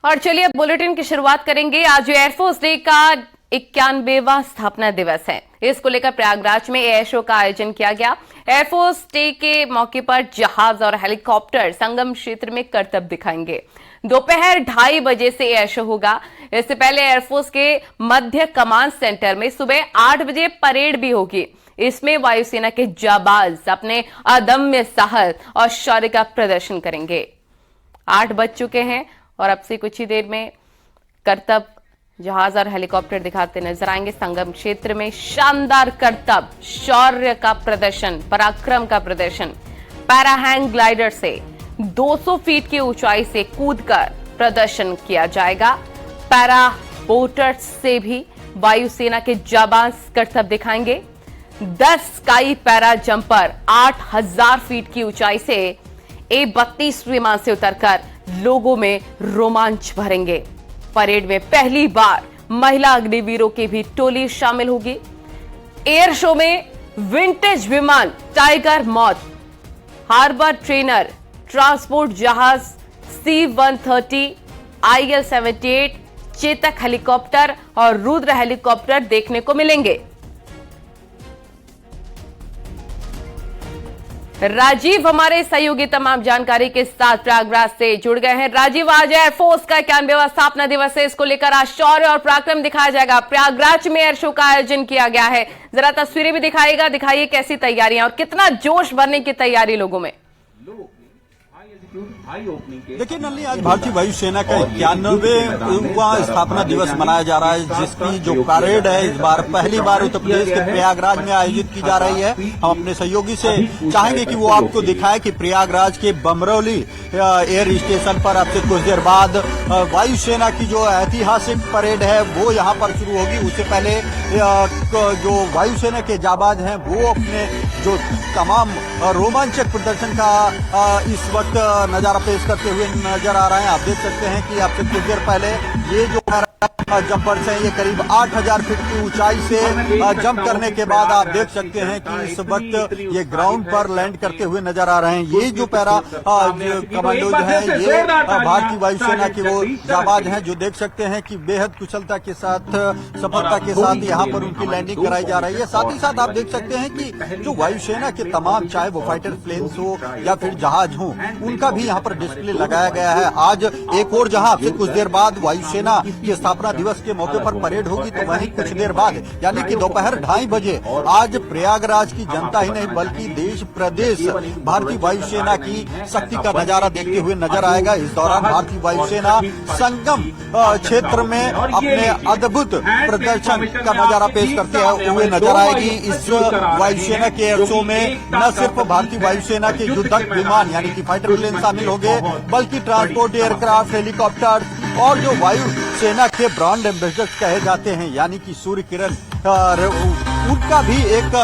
और चलिए अब बुलेटिन की शुरुआत करेंगे। आज एयरफोर्स डे का 91वां स्थापना दिवस है। इसको लेकर प्रयागराज में एयर शो का आयोजन किया गया। एयरफोर्स डे के मौके पर जहाज और हेलीकॉप्टर संगम क्षेत्र में करतब दिखाएंगे। दोपहर 2:30 बजे से एयर शो होगा। इससे पहले एयरफोर्स के मध्य कमांड सेंटर में सुबह 8 बजे परेड भी होगी। इसमें वायुसेना के जाबाज अपने अदम्य साहस और शौर्य का प्रदर्शन करेंगे। 8 बज चुके हैं और अब से कुछ ही देर में करतब जहाज और हेलीकॉप्टर दिखाते नजर आएंगे। संगम क्षेत्र में शानदार करतब, शौर्य का प्रदर्शन, पराक्रम का प्रदर्शन। पैरा हैंग ग्लाइडर से 200 फीट की ऊंचाई से कूदकर प्रदर्शन किया जाएगा। पैरा बोटर्स से भी वायुसेना के जाबाज करतब दिखाएंगे। 10 स्काई पैरा जंपर 8000 फीट की ऊंचाई से A-32 विमान से उतरकर लोगों में रोमांच भरेंगे। परेड में पहली बार महिला अग्निवीरों की भी टोली शामिल होगी। एयर शो में विंटेज विमान टाइगर मॉथ, हार्बर ट्रेनर, ट्रांसपोर्ट जहाज C-130, IL-78, चेतक हेलीकॉप्टर और रुद्र हेलीकॉप्टर देखने को मिलेंगे। राजीव हमारे सहयोगी तमाम जानकारी के साथ प्रयागराज से जुड़ गए हैं। राजीव, आज एयरफोर्स का 91वां स्थापना दिवस है। इसको लेकर आज शौर्य और पराक्रम दिखाया जाएगा। प्रयागराज में एयर शो का आयोजन किया गया है। जरा तस्वीरें भी दिखाइए कैसी तैयारियां और कितना जोश भरने की तैयारी लोगों में। देखिए नलिनी, आज भारतीय वायुसेना का 91वां स्थापना दिवस मनाया जा रहा है, जिसकी जो परेड है इस बार पहली बार उत्तर प्रदेश के प्रयागराज में आयोजित की जा रही है। हम अपने सहयोगी से चाहेंगे कि वो आपको दिखाए कि प्रयागराज के बमरौली एयर स्टेशन पर अब से कुछ देर बाद वायुसेना की जो ऐतिहासिक परेड है वो यहाँ पर शुरू होगी। उससे पहले जो वायुसेना के जाबाज हैं वो अपने जो तमाम रोमांचक प्रदर्शन का इस वक्त नजारा पेश करते हुए नजर आ रहे हैं। आप देख सकते हैं कि आपसे कुछ देर पहले ये जो जंपर्स हैं ये करीब 8000 फीट की ऊंचाई से जंप करने के बाद आप देख सकते हैं कि इस वक्त ये ग्राउंड पर लैंड करते हुए नजर आ रहे हैं। ये जो पैरा कमांडोज हैं ये भारतीय वायुसेना के वो जाबाज हैं जो देख सकते हैं कि बेहद कुशलता के साथ, सफलता के साथ यहाँ पर उनकी लैंडिंग कराई जा रही है। साथ ही साथ आप देख सकते हैं कि जो वायुसेना के तमाम, चाहे वो फाइटर प्लेन्स हो या फिर जहाज हो, उनका भी यहाँ पर डिस्प्ले लगाया गया है। आज एक और जहां से कुछ देर बाद वायुसेना की स्थापना दिवस के मौके पर परेड होगी, तो वहीं कुछ देर बाद यानी कि दोपहर 2:30 बजे आज प्रयागराज की जनता ही नहीं बल्कि देश प्रदेश भारतीय वायुसेना की शक्ति का नजारा देखते हुए नजर आएगा। इस दौरान भारतीय वायुसेना संगम क्षेत्र में अपने अद्भुत प्रदर्शन का नजारा पेश करते हुए नजर आएगी। इस वायुसेना के एयर शो में न सिर्फ भारतीय वायुसेना के युद्धक विमान यानी कि फाइटर प्लेन शामिल होंगे, बल्कि ट्रांसपोर्ट एयरक्राफ्ट, हेलीकॉप्टर और जो वायुसेना के ब्रांड एम्बेसडर्स कहे जाते हैं यानी कि सूर्य किरण, उनका भी एक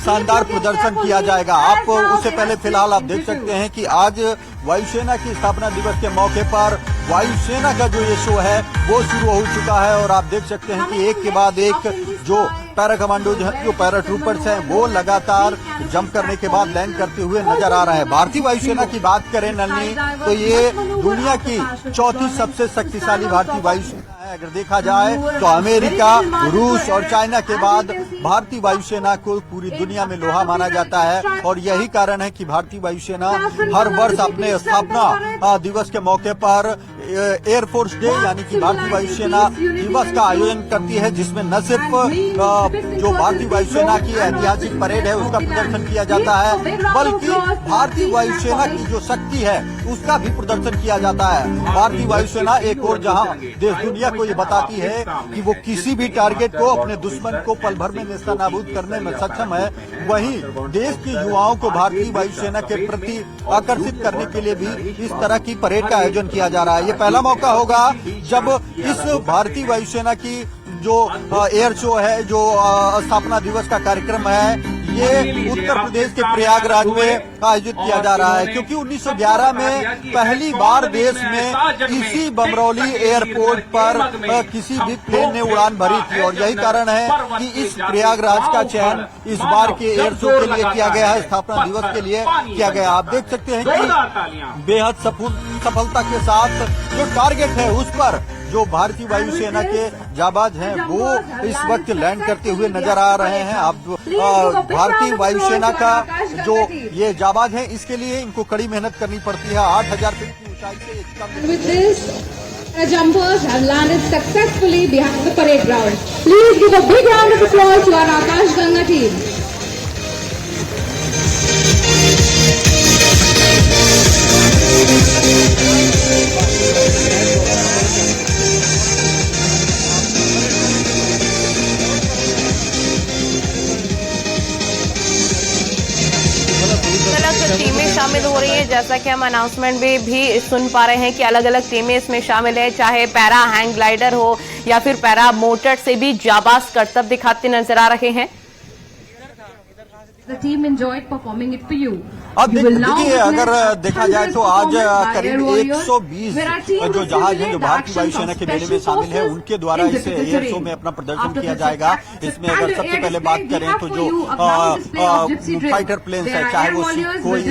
शानदार प्रदर्शन किया जाएगा। आप उससे पहले फिलहाल आप देख सकते हैं कि आज वायुसेना की स्थापना दिवस के मौके पर वायुसेना का जो ये शो है वो शुरू हो चुका है और आप देख सकते हैं कि एक के बाद एक जो पैरा कमांडोज हैं, जो पैरा ट्रूपर्स हैं, वो लगातार जंप करने के बाद लैंड करते हुए नजर आ रहे हैं। भारतीय वायुसेना की बात करें नलिनी, तो ये दुनिया की चौथी सबसे शक्तिशाली भारतीय वायुसेना है। अगर देखा जाए तो अमेरिका, रूस और चाइना के बाद भारतीय वायुसेना को पूरी दुनिया में लोहा माना जाता है और यही कारण है कि भारतीय वायुसेना हर वर्ष अपने स्थापना दिवस के मौके पर एयरफोर्स डे यानी कि भारतीय वायुसेना दिवस का आयोजन करती है, जिसमें न सिर्फ जो भारतीय वायुसेना की ऐतिहासिक परेड है उसका प्रदर्शन किया जाता है, बल्कि भारतीय वायुसेना की जो शक्ति है उसका भी प्रदर्शन किया जाता है। भारतीय वायुसेना एक और जहां देश दुनिया को ये बताती है कि वो किसी भी टारगेट को, अपने दुश्मन को पल भर में नेस्तनाबूद करने में सक्षम है, वहीं देश के युवाओं को भारतीय वायुसेना के प्रति आकर्षित करने के लिए भी इस तरह की परेड का आयोजन किया जा रहा है। ये पहला मौका होगा जब इस भारतीय वायुसेना की जो एयर शो है, जो स्थापना दिवस का कार्यक्रम है, ये उत्तर प्रदेश के प्रयागराज में आयोजित किया जा रहा है, क्योंकि 1911 में पहली बार देश में इसी बमरौली एयरपोर्ट पर किसी भी प्लेन ने उड़ान भरी थी। और यही कारण है कि इस प्रयागराज का चयन इस बार के एयर शो के लिए किया गया है, स्थापना दिवस के लिए किया गया। आप देख सकते हैं कि बेहद सफलता के साथ जो टारगेट है उस पर जो भारतीय वायुसेना के जाबाज हैं वो इस वक्त लैंड करते हुए नजर आ रहे हैं। आप भारतीय वायुसेना का जो ये जाबाज हैं इसके लिए इनको कड़ी मेहनत करनी पड़ती है। 8000 फीट की ऊंचाई से The jumpers have landed successfully behind the parade ground. Please give a big round of applause to our Akash Ganga team. टीमें शामिल हो रही हैं, जैसा कि हम अनाउंसमेंट में भी सुन पा रहे हैं कि अलग अलग टीमें इसमें शामिल है, चाहे पैरा हैंग ग्लाइडर हो या फिर पैरा मोटर से भी जाबाज करतब दिखाते नजर आ रहे हैं। The team enjoyed performing it for you. अब देखिए अगर देखा जाए तो आज करीब 120 जो जहाज हैं जो भारतीय वायुसेना के बेड़े में शामिल है उनके द्वारा इस एयर शो में अपना प्रदर्शन किया जाएगा। इसमें अगर सबसे पहले बात करें तो जो फाइटर प्लेन्स है, चाहे वो कोई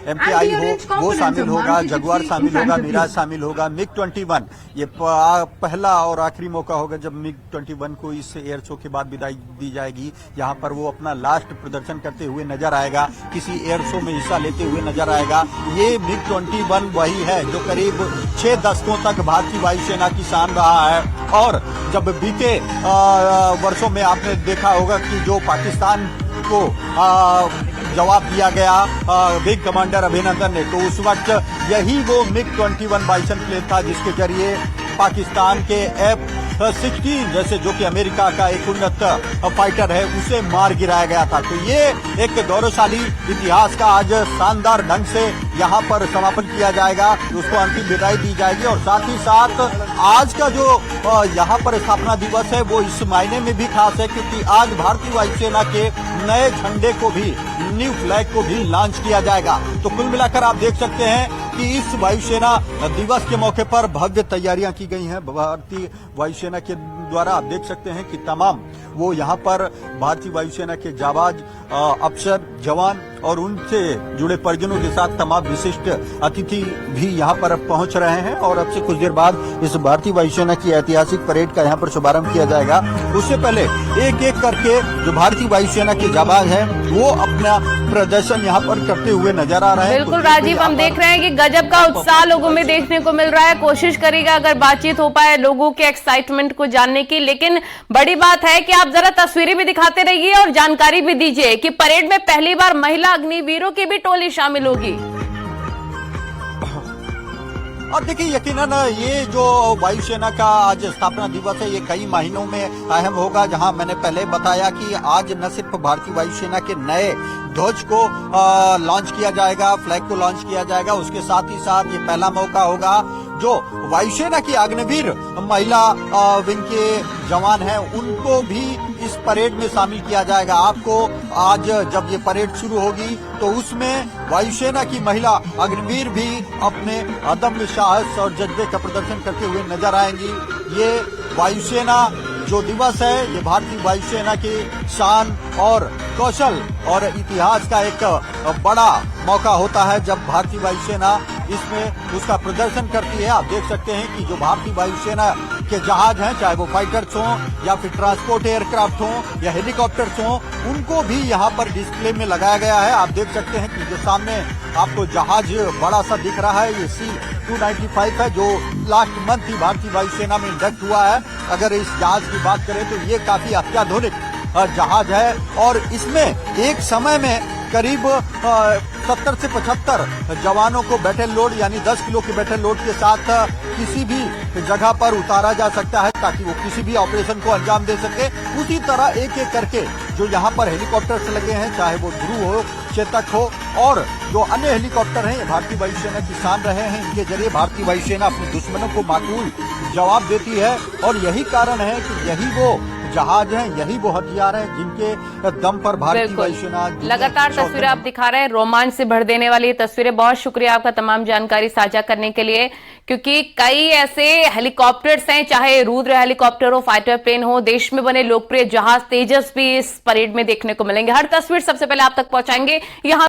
MPI हो वो शामिल होगा, जगुआर शामिल होगा, मिराज शामिल होगा, MiG-21 ये पहला और आखिरी मौका होगा जब MiG-21 को इस एयर शो के बाद विदाई दी जाएगी। यहाँ पर वो अपना लास्ट प्रदर्शन करते हुए नजर आएगा, किसी एयर शो में हिस्सा लेते हुए नजर आएगा। ये MiG-21 वही है जो करीब 6 दशकों तक भारतीय वायुसेना की शान रहा है। और जब बीते वर्षों में आपने देखा होगा कि जो पाकिस्तान को जवाब दिया गया विंग कमांडर अभिनंदन ने, तो उस वक्त यही वो MiG-21 बाइसन प्लेन था जिसके जरिए पाकिस्तान के F-16 जैसे जो कि अमेरिका का एक उन्नत फाइटर है उसे मार गिराया गया था। तो ये एक गौरवशाली इतिहास का आज शानदार ढंग से यहाँ पर समापन किया जाएगा, उसको अंतिम विदाई दी जाएगी। और साथ ही साथ आज का जो यहाँ पर स्थापना दिवस है वो इस मायने में भी खास है क्योंकि आज भारतीय वायुसेना के नए झंडे को भी, न्यू फ्लैग को भी लॉन्च किया जाएगा। तो कुल मिलाकर आप देख सकते हैं कि इस वायुसेना दिवस के मौके पर भव्य तैयारियां की गई हैं भारतीय वायुसेना के द्वारा। आप देख सकते हैं कि तमाम वो यहाँ पर भारतीय वायुसेना के जाबाज, अफसर, जवान और उनसे जुड़े परिजनों के साथ तमाम विशिष्ट अतिथि भी यहाँ पर पहुंच रहे हैं। और अब से कुछ देर बाद इस भारतीय वायुसेना की ऐतिहासिक परेड का यहाँ पर शुभारंभ किया जाएगा। उससे पहले एक एक करके जो भारतीय वायुसेना के जाबाज हैं वो अपना प्रदर्शन यहाँ पर करते हुए नजर आ रहे हैं। बिल्कुल राजीव, हम देख रहे हैं कि गजब का उत्साह लोगों में देखने को मिल रहा है। कोशिश करेगा अगर बातचीत हो पाए लोगों के एक्साइटमेंट को जानने की, लेकिन बड़ी बात है कि आप जरा तस्वीरें भी दिखाते रहिए और जानकारी भी दीजिए कि परेड में पहली बार महिला अग्निवीरों की भी टोली शामिल होगी। और देखिए यकीनन ये जो वायुसेना का आज स्थापना दिवस है ये कई महीनों में अहम होगा, जहां मैंने पहले बताया कि आज न सिर्फ भारतीय वायुसेना के नए ध्वज को लॉन्च किया जाएगा, फ्लैग को लॉन्च किया जाएगा, उसके साथ ही साथ ये पहला मौका होगा जो वायुसेना की अग्निवीर महिला विंग के जवान हैं उनको भी इस परेड में शामिल किया जाएगा। आपको आज जब ये परेड शुरू होगी तो उसमें वायुसेना की महिला अग्निवीर भी अपने अदम्य साहस और जज्बे का प्रदर्शन करते हुए नजर आएंगी। ये वायुसेना जो दिवस है ये भारतीय वायुसेना की शान और कौशल और इतिहास का एक बड़ा मौका होता है जब भारतीय वायुसेना इसमें उसका प्रदर्शन करती है। आप देख सकते हैं कि जो भारतीय वायुसेना के जहाज हैं, चाहे वो फाइटर्स हों या फिर ट्रांसपोर्ट एयरक्राफ्ट हों या हेलीकॉप्टर्स हों, उनको भी यहाँ पर डिस्प्ले में लगाया गया है। आप देख सकते हैं कि जो सामने आपको जहाज बड़ा सा दिख रहा है ये C-295 है जो लास्ट मंथ ही भारतीय वायुसेना में इंडक्ट हुआ है। अगर इस जहाज की बात करें तो ये काफी अत्याधुनिक जहाज है और इसमें एक समय में करीब 70 से 75 जवानों को बैटल लोड यानी 10 किलो के बैटल लोड के साथ किसी भी जगह पर उतारा जा सकता है ताकि वो किसी भी ऑपरेशन को अंजाम दे सके। उसी तरह एक एक करके जो यहाँ पर हेलीकॉप्टर्स लगे हैं, चाहे वो ध्रुव हो, चेतक हो और जो अन्य हेलीकॉप्टर हैं, ये भारतीय वायुसेना की शान रहे हैं। इनके जरिए भारतीय वायुसेना अपने दुश्मनों को माकूल जवाब देती है और यही कारण है कि यही वो जहाज हैं, यही वो हथियार हैं जिनके दम पर भारतीय बिल्कुल। वायुसेना लगातार तस्वीरें आप दिखा रहे हैं, रोमांच से भर देने वाली ये तस्वीरें। बहुत शुक्रिया आपका तमाम जानकारी साझा करने के लिए, क्योंकि कई ऐसे हेलीकॉप्टर्स हैं, चाहे रुद्र हेलीकॉप्टर हो, फाइटर प्लेन हो, देश में बने लोकप्रिय जहाज तेजस भी इस परेड में देखने को मिलेंगे। हर तस्वीर सबसे पहले आप तक पहुंचाएंगे। यहां